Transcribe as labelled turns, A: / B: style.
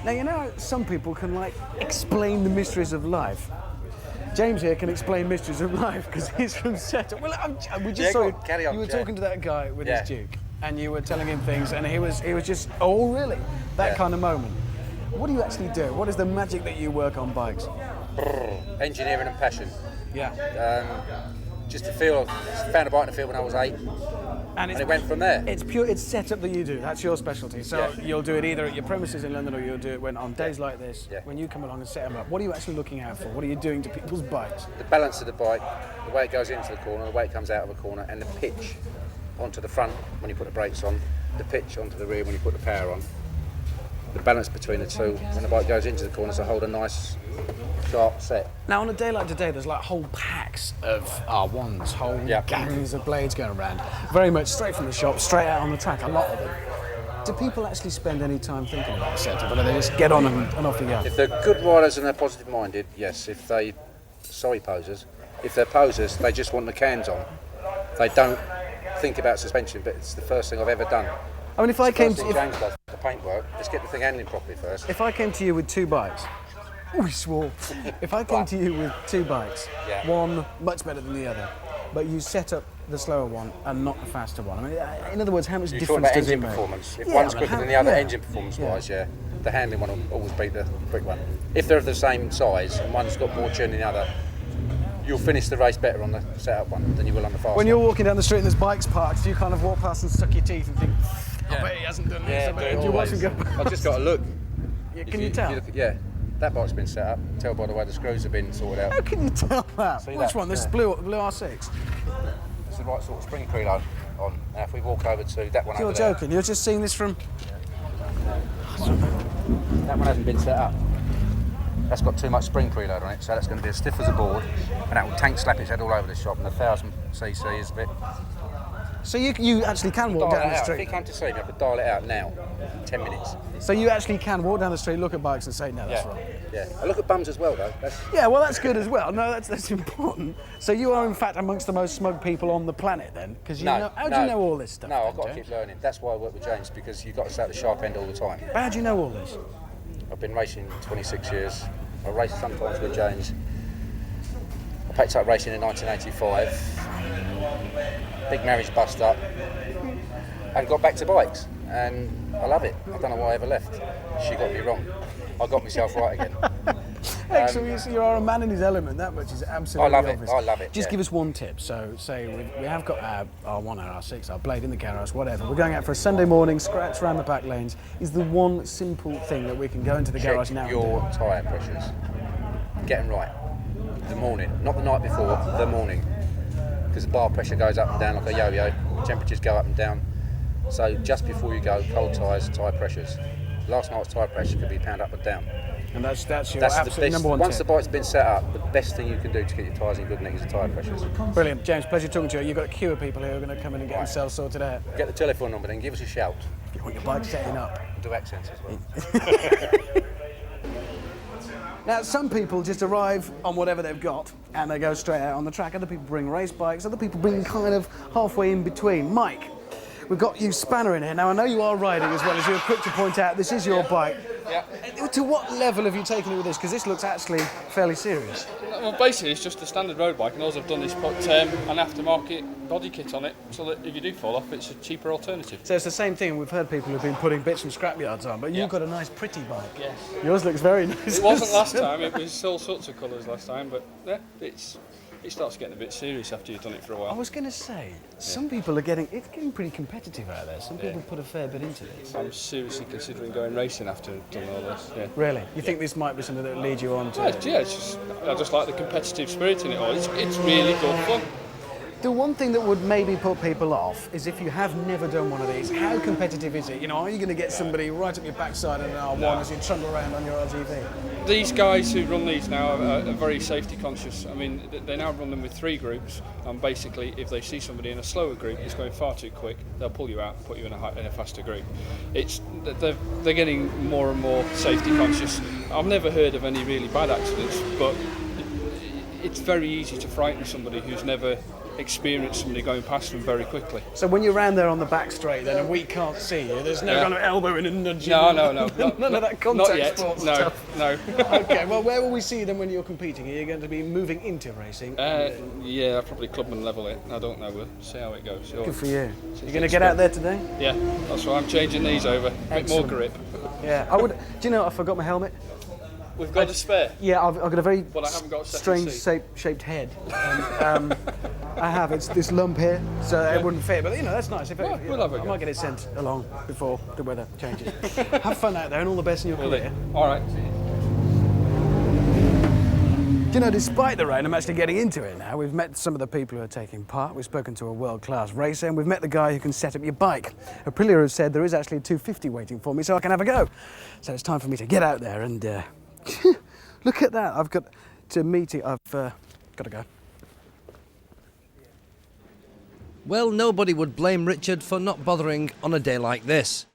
A: Now, you know, some people can, like, explain the mysteries of life. James here can explain mysteries of life because he's from Setup. Well, we just saw
B: carry on,
A: you were talking to that guy with his Duke, and you were telling him things, and he was just, oh, really? That kind of moment. What do you actually do? What is the magic that you work on bikes?
B: Engineering and passion.
A: Yeah.
B: Just to feel, found a bike in the field when I was 8. And it went from there.
A: It's setup that you do. That's your specialty. So you'll do it either at your premises in London or you'll do it on days like this, when you come along and set them up. What are you actually looking out for? What are you doing to people's bikes?
B: The balance of the bike, the way it goes into the corner, the way it comes out of a corner, and the pitch onto the front when you put the brakes on, the pitch onto the rear when you put the power on. The balance between the two when the bike goes into the corner to hold a nice sharp set.
A: Now on a day like today, there's like whole packs of R1s, whole gangs of blades going around. Very much straight from the shop, straight out on the track, a lot of them. Do people actually spend any time thinking about setup, or do they just get on and off you go?
B: If they're good riders and they're positive minded, yes. If they, posers. If they're posers, they just want the cans on. They don't think about suspension, but it's the first thing I've ever done.
A: I mean, if I came to
B: James does the paintwork, let's get the thing handling properly first.
A: If I came to you with 2 bikes, we swore. If I came to you with 2 bikes, one much better than the other, but you set up the slower one and not the faster one. I mean, in other words, how much difference does it make?
B: Performance. If one's quicker than the other, engine performance-wise, the handling one will always beat the quick one. If they're of the same size and one's got more tune than the other, you'll finish the race better on the set-up one than you will on the fast one.
A: When you're walking down the street and there's bikes parked, do you kind of walk past and suck your teeth and think, I bet he hasn't done this. Do you watch him go past?
B: I've just got to look.
A: Can you tell?
B: That bike's been set up. Tell by the way the screws have been sorted out.
A: How can you tell that? Which one? This blue R6?
B: It's the right sort of spring preload on. Now if we walk over to that one over there.
A: You're joking. You're just seeing this from...
B: That one hasn't been set up. That's got too much spring preload on it, so that's going to be as stiff as a board, and that will tank slap its head all over the shop, and the 1000cc is a bit...
A: So you actually can walk down the street?
B: If you come to see me, I could dial it out now, 10 minutes.
A: So you actually can walk down the street, look at bikes and say, no, that's wrong?
B: Yeah, I look at bums as well, though.
A: Well, that's good as well. No, that's important. So you are, in fact, amongst the most smug people on the planet, then? Because how do you know all this stuff?
B: No, I've got to keep learning. That's why I work with James, because you've got to stay at the sharp end all the time.
A: But how do you know all this?
B: I've been racing 26 years. I race sometimes with James. I picked up racing in 1985. Big marriage bust up. And got back to bikes. And I love it. I don't know why I ever left. She got me wrong. I got myself right again.
A: Excellent. So you are a man in his element. That much is absolutely obvious.
B: I love it.
A: Just give us one tip. So, say we have got our R1, our R6, our blade in the garage, whatever. We're going out for a Sunday morning, scratch around the back lanes. Is the one simple thing that we can go into the garage now?
B: Your tyre pressures. Get them right. The morning, not the night before. The morning, because the bar pressure goes up and down like a yo-yo. Temperatures go up and down. So just before you go, cold tyres, tyre pressures. Last night's tyre pressure could be pound up and down.
A: And that's your absolute number one
B: Once
A: tip.
B: the bike's been set up, the best thing you can do to get your tyres in good nick is the tyre pressures.
A: Brilliant. James, pleasure talking to you. You've got a queue of people who are going to come in and get themselves sorted out.
B: Get the telephone number, then give us a shout.
A: If you want your bike setting up.
B: Do accents as well.
A: Now, some people just arrive on whatever they've got and they go straight out on the track. Other people bring race bikes. Other people bring kind of halfway in between. Mike, we've got you Spanner in here. Now, I know you are riding as well, as you're quick to point out. This is your bike.
C: Yeah.
A: To what level have you taken it with this? Because this looks actually fairly serious.
C: Well, basically, it's just a standard road bike, and all I've done is put an aftermarket body kit on it, so that if you do fall off, it's a cheaper alternative.
A: So it's the same thing. We've heard people who've been putting bits from scrapyards on, but you've got a nice, pretty bike.
C: Yes.
A: Yours looks very nice.
C: It wasn't last time. It was all sorts of colours last time, but it starts getting a bit serious after you've done it for a while.
A: I was going to say, some people are getting pretty competitive out there. Some people put a fair bit into this.
C: I'm seriously considering going racing after doing all this. Yeah.
A: Really? You think this might be something that will lead you on to?
C: Yeah, I just like the competitive spirit in it all. It's really good fun.
A: The one thing that would maybe put people off is if you have never done one of these, how competitive is it? You know, are you going to get somebody right up your backside in an R1 as you trundle around on your RGV?
C: These guys who run these now are very safety conscious. I mean, they now run them with 3 groups, and basically if they see somebody in a slower group who's going far too quick, they'll pull you out and put you in a faster group. They're getting more and more safety conscious. I've never heard of any really bad accidents, but it's very easy to frighten somebody who's never experience somebody going past them very quickly.
A: So when you're around there on the back straight then and we can't see you, there's no kind of elbowing and nudging?
C: No.
A: None of that contact
C: Not yet.
A: sports
C: No,
A: stuff?
C: no.
A: Okay, well, where will we see you then when you're competing? Are you going to be moving into racing?
C: Yeah, I'll probably clubman level it. I don't know. We'll see how it goes.
A: Good for you. You're going to get out there today?
C: Yeah, that's why I'm changing these over. A bit more grip.
A: Yeah, I would. Do you know I forgot my helmet?
C: We've got a spare.
A: Yeah, I've got a very
C: Well, I haven't got a second
A: strange
C: seat.
A: shaped head. And, I have. It's this lump here, so it wouldn't fit. But you know, that's nice. If
C: Well, we'll have a
A: I
C: go.
A: might get it sent along before the weather changes. Have fun out there, and all the best in your career.
C: All right.
A: Do you know, despite the rain, I'm actually getting into it now. We've met some of the people who are taking part. We've spoken to a world-class racer, and we've met the guy who can set up your bike. Aprilia has said there is actually a 250 waiting for me, so I can have a go. So it's time for me to get out there and look at that. I've got to meet it. I've got to go.
D: Well, nobody would blame Richard for not bothering on a day like this.